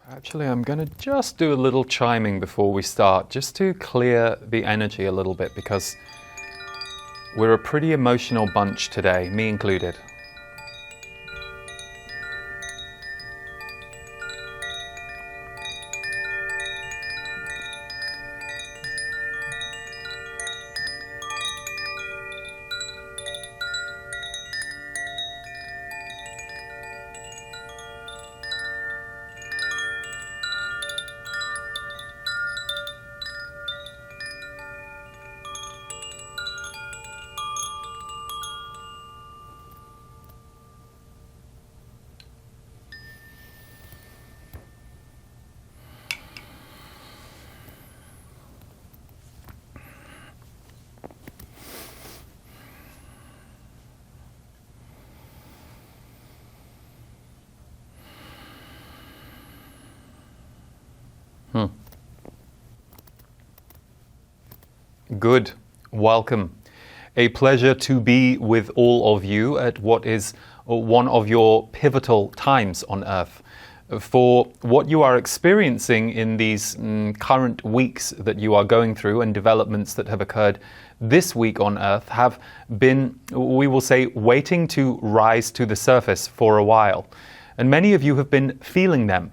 Actually, I'm going to just do a little chiming before we start, just to clear the energy a little bit, because we're a pretty emotional bunch today, me included. Good. Welcome. A pleasure to be with all of you at what is one of your pivotal times on Earth. For what you are experiencing in these current weeks that you are going through, and developments that have occurred this week on Earth have been, we will say, waiting to rise to the surface for a while. And many of you have been feeling them.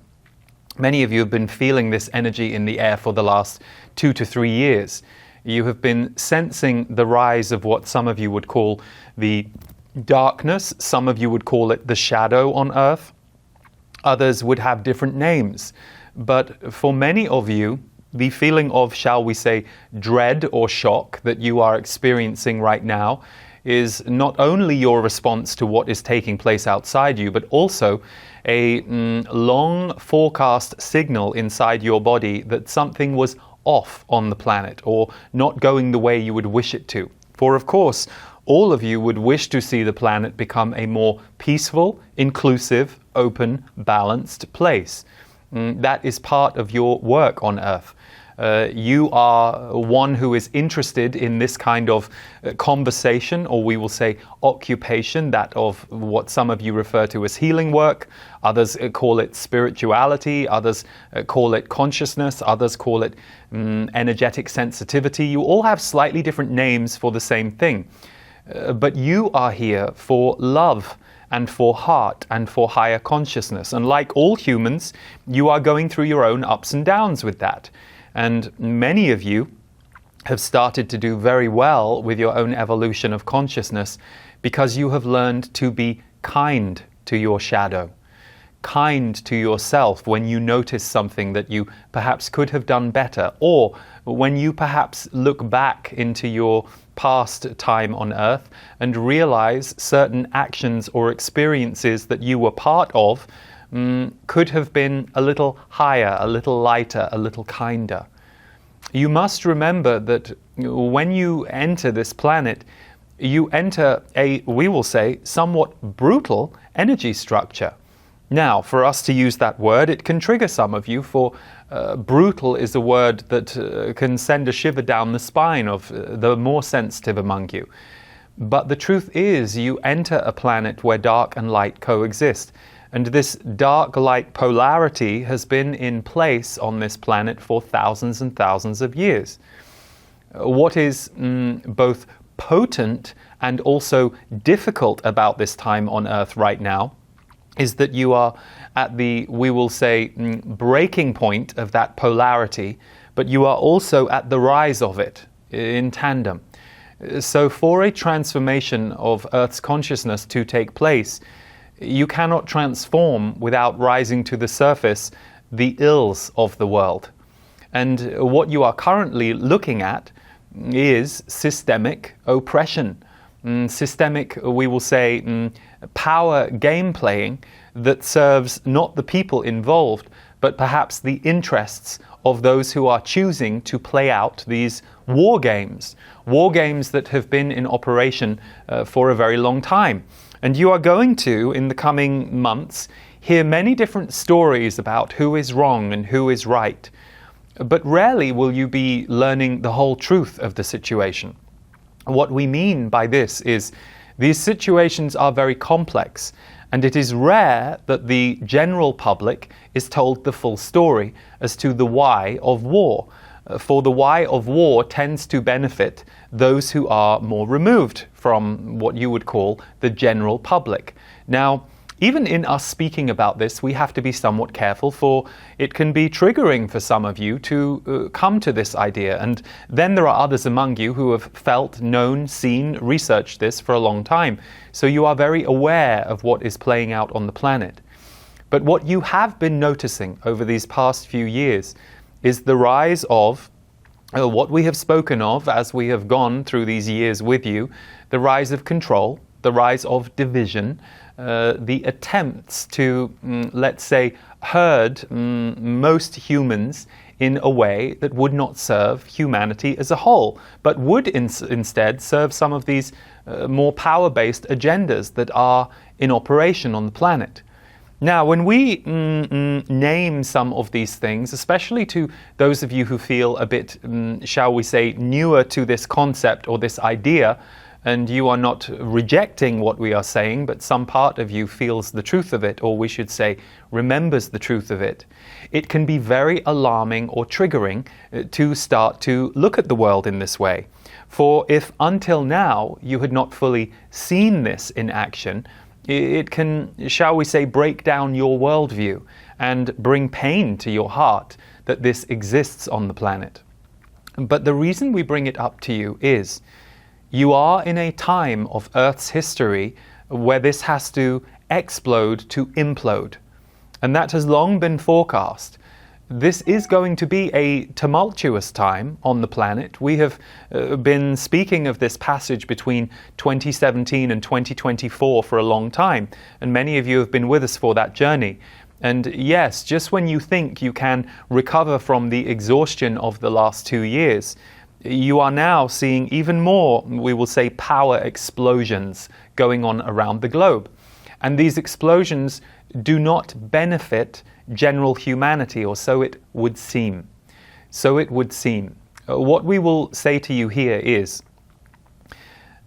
Many of you have been feeling this energy in the air for the last 2 to 3 years. You have been sensing the rise of what some of you would call the darkness. Some of you would call it the shadow on Earth. Others would have different names. But for many of you, the feeling of, shall we say, dread or shock that you are experiencing right now is not only your response to what is taking place outside you, but also a long forecast signal inside your body that something was off on the planet, or not going the way you would wish it to. For of course, all of you would wish to see the planet become a more peaceful, inclusive, open, balanced place. That is part of your work on Earth. You are one who is interested in this kind of conversation, or we will say occupation, that of what some of you refer to as healing work. Others call it spirituality, others call it consciousness, others call it energetic sensitivity. You all have slightly different names for the same thing. But you are here for love and for heart and for higher consciousness. And like all humans, you are going through your own ups and downs with that. And many of you have started to do very well with your own evolution of consciousness because you have learned to be kind to your shadow, kind to yourself when you notice something that you perhaps could have done better, or when you perhaps look back into your past time on Earth and realize certain actions or experiences that you were part of could have been a little higher, a little lighter, a little kinder. You must remember that when you enter this planet, you enter a, we will say, somewhat brutal energy structure. Now, for us to use that word, it can trigger some of you, for brutal is a word that can send a shiver down the spine of the more sensitive among you. But the truth is, you enter a planet where dark and light coexist. And this dark-light polarity has been in place on this planet for thousands and thousands of years. What is both potent and also difficult about this time on Earth right now is that you are at the, we will say, breaking point of that polarity, but you are also at the rise of it in tandem. So for a transformation of Earth's consciousness to take place, you cannot transform without rising to the surface the ills of the world. And what you are currently looking at is systemic oppression, systemic, we will say, power game playing that serves not the people involved, but perhaps the interests of those who are choosing to play out these war games that have been in operation for a very long time. And you are going to, in the coming months, hear many different stories about who is wrong and who is right. But rarely will you be learning the whole truth of the situation. What we mean by this is these situations are very complex, And it is rare that the general public is told the full story as to the why of war. For the why of war tends to benefit those who are more removed from what you would call the general public. Now, even in us speaking about this, we have to be somewhat careful, for it can be triggering for some of you to come to this idea. And then there are others among you who have felt, known, seen, researched this for a long time. So you are very aware of what is playing out on the planet. But what you have been noticing over these past few years is the rise of what we have spoken of as we have gone through these years with you, the rise of control, the rise of division, the attempts to, let's say, herd most humans in a way that would not serve humanity as a whole, but would instead serve some of these more power-based agendas that are in operation on the planet. Now, when we name some of these things, especially to those of you who feel a bit, shall we say, newer to this concept or this idea, and you are not rejecting what we are saying, but some part of you feels the truth of it, or we should say, remembers the truth of it, it can be very alarming or triggering to start to look at the world in this way. For if until now you had not fully seen this in action, it can, shall we say, break down your worldview and bring pain to your heart that this exists on the planet. But the reason we bring it up to you is you are in a time of Earth's history where this has to explode to implode. And that has long been forecast. This is going to be a tumultuous time on the planet. We have been speaking of this passage between 2017 and 2024 for a long time, and many of you have been with us for that journey. And yes, just when you think you can recover from the exhaustion of the last 2 years, you are now seeing even more, we will say, power explosions going on around the globe. And these explosions do not benefit general humanity, or so it would seem. So it would seem. What we will say to you here is,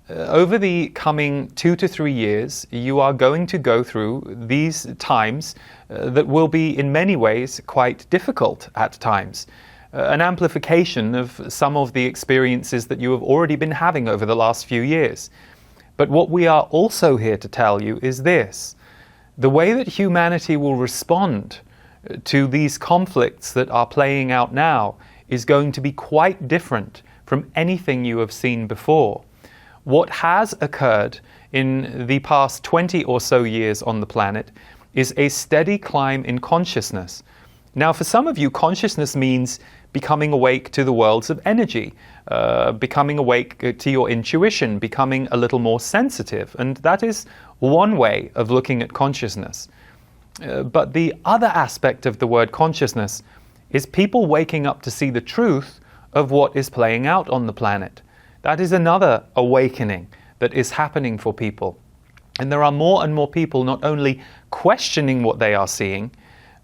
over the coming 2 to 3 years, you are going to go through these times that will be in many ways quite difficult at times. An amplification of some of the experiences that you have already been having over the last few years. But what we are also here to tell you is this: the way that humanity will respond to these conflicts that are playing out now is going to be quite different from anything you have seen before. What has occurred in the past 20 or so years on the planet is a steady climb in consciousness. Now, for some of you, consciousness means becoming awake to the worlds of energy, becoming awake to your intuition, becoming a little more sensitive. And that is one way of looking at consciousness. But the other aspect of the word consciousness is people waking up to see the truth of what is playing out on the planet. That is another awakening that is happening for people. And there are more and more people not only questioning what they are seeing,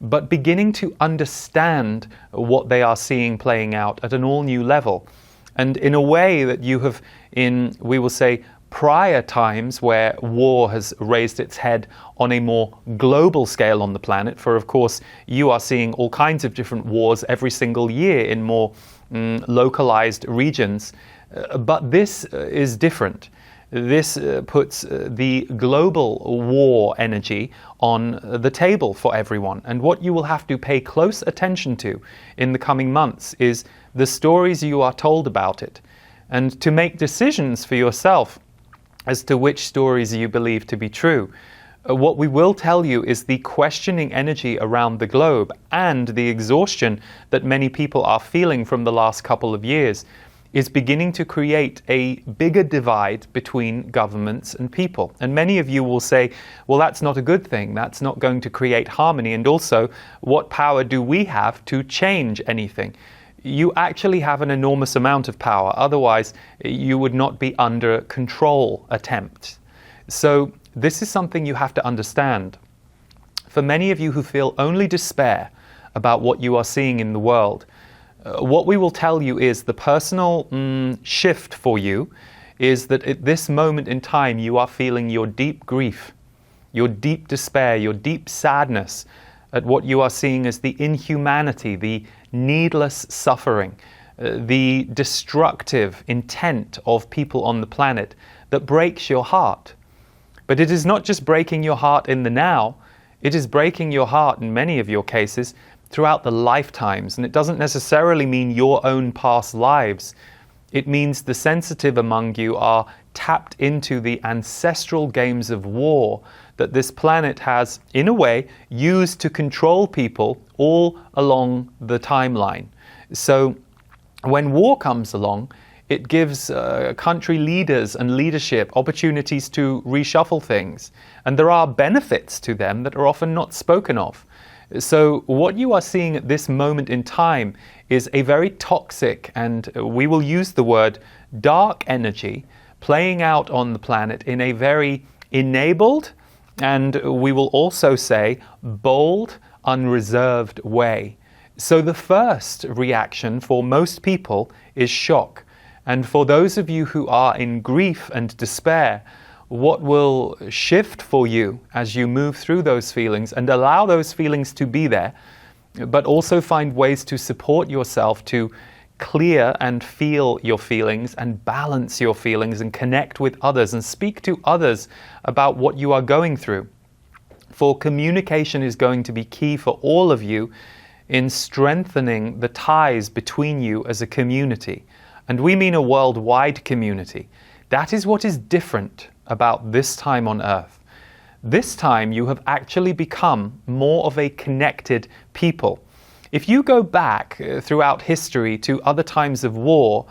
but beginning to understand what they are seeing playing out at an all new level. And in a way that you have, in, we will say, prior times where war has raised its head on a more global scale on the planet, for of course you are seeing all kinds of different wars every single year in more localized regions, but this is different. This puts the global war energy on the table for everyone. And what you will have to pay close attention to in the coming months is the stories you are told about it, and to make decisions for yourself as to which stories you believe to be true. What we will tell you is the questioning energy around the globe and the exhaustion that many people are feeling from the last couple of years is beginning to create a bigger divide between governments and people. And many of you will say, well, that's not a good thing. That's not going to create harmony. And also, what power do we have to change anything? You actually have an enormous amount of power. Otherwise, you would not be under control attempt. So this is something you have to understand. For many of you who feel only despair about what you are seeing in the world, what we will tell you is the personal shift for you is that at this moment in time you are feeling your deep grief. your deep despair, your deep sadness at what you are seeing as the inhumanity, the needless suffering, the destructive intent of people on the planet that breaks your heart. But it is not just breaking your heart in the now, it is breaking your heart in many of your cases throughout the lifetimes. And it doesn't necessarily mean your own past lives. It means the sensitive among you are tapped into the ancestral games of war that this planet has, in a way, used to control people all along the timeline. So when war comes along, it gives country leaders and leadership opportunities to reshuffle things. And there are benefits to them that are often not spoken of. So what you are seeing at this moment in time is a very toxic, and we will use the word dark energy, playing out on the planet in a very enabled, and we will also say bold, unreserved way. So the first reaction for most people is shock. And for those of you who are in grief and despair, what will shift for you as you move through those feelings and allow those feelings to be there, but also find ways to support yourself to clear and feel your feelings and balance your feelings and connect with others and speak to others about what you are going through. For communication is going to be key for all of you in strengthening the ties between you as a community. And we mean a worldwide community. That is what is different about this time on Earth. This time you have actually become more of a connected people. If you go back throughout history to other times of war,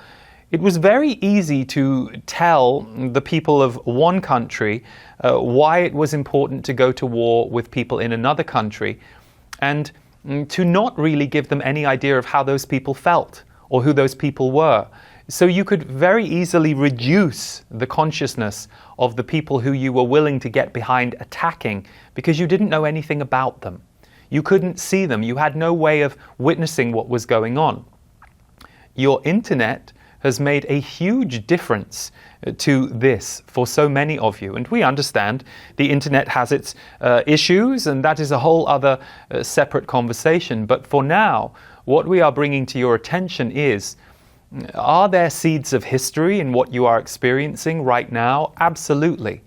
it was very easy to tell the people of one country why it was important to go to war with people in another country, and to not really give them any idea of how those people felt or who those people were. So you could very easily reduce the consciousness of the people who you were willing to get behind attacking because you didn't know anything about them. You couldn't see them. You had no way of witnessing what was going on. Your internet has made a huge difference to this for so many of you. And we understand the internet has its issues, and that is a whole other separate conversation. But for now, what we are bringing to your attention is, are there seeds of history in what you are experiencing right now? Absolutely.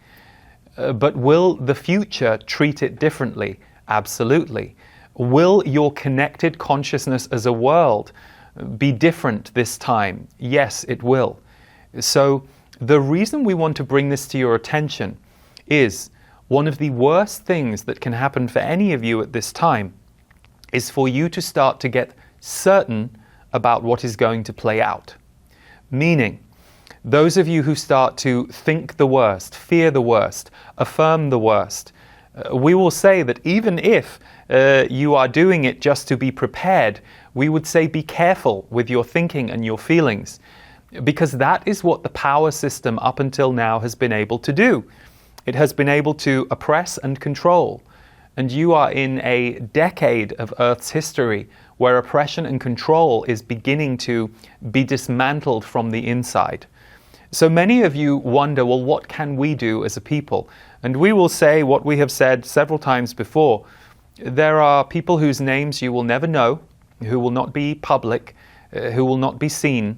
But will the future treat it differently? Absolutely. Will your connected consciousness as a world be different this time? Yes, it will. So the reason we want to bring this to your attention is one of the worst things that can happen for any of you at this time is for you to start to get certain about what is going to play out. Meaning, those of you who start to think the worst, fear the worst, affirm the worst, we will say that even if you are doing it just to be prepared, we would say be careful with your thinking and your feelings, because that is what the power system up until now has been able to do. It has been able to oppress and control. And you are in a decade of Earth's history where oppression and control is beginning to be dismantled from the inside. So many of you wonder, well, what can we do as a people? And we will say what we have said several times before. There are people whose names you will never know, who will not be public, who will not be seen,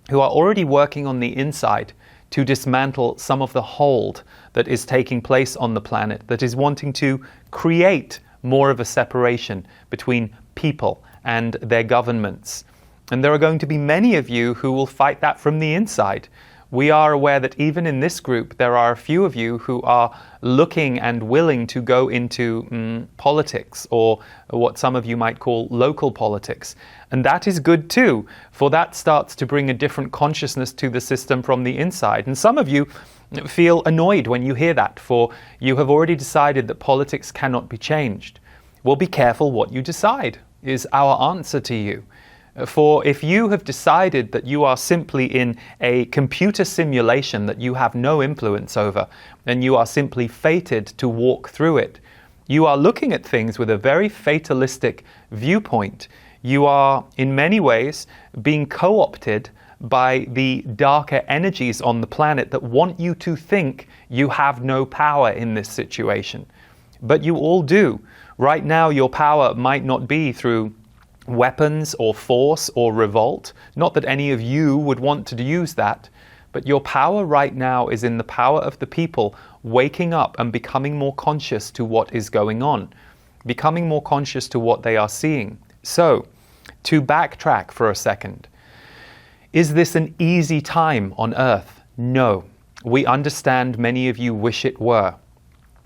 who are already working on the inside to dismantle some of the hold that is taking place on the planet, that is wanting to create more of a separation between people and their governments. And there are going to be many of you who will fight that from the inside. We are aware that even in this group, there are a few of you who are looking and willing to go into politics, or what some of you might call local politics. And that is good too, for that starts to bring a different consciousness to the system from the inside. And some of you feel annoyed when you hear that, for you have already decided that politics cannot be changed. Well, be careful what you decide, is our answer to you. For if you have decided that you are simply in a computer simulation that you have no influence over, and you are simply fated to walk through it, you are looking at things with a very fatalistic viewpoint. You are, in many ways, being co-opted by the darker energies on the planet that want you to think you have no power in this situation. but you all do. Right now, your power might not be through weapons or force or revolt. Not that any of you would want to use that, but your power right now is in the power of the people waking up and becoming more conscious to what is going on, becoming more conscious to what they are seeing. So, to backtrack for a second, is this an easy time on Earth? No. We understand many of you wish it were.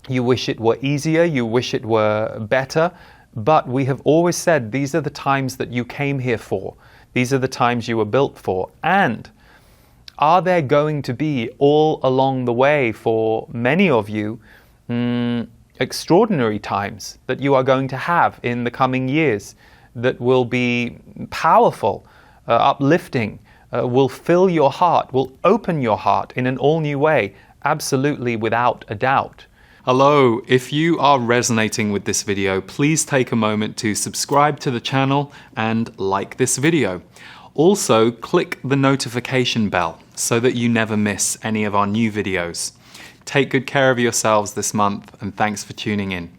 You wish it were easier, you wish it were better, but we have always said these are the times that you came here for. These are the times you were built for. And are there going to be all along the way for many of you extraordinary times that you are going to have in the coming years that will be powerful, uplifting, will fill your heart, will open your heart in an all-new way, absolutely without a doubt. Hello, if you are resonating with this video, please take a moment to subscribe to the channel and like this video. Also, click the notification bell so that you never miss any of our new videos. Take good care of yourselves this month, and thanks for tuning in.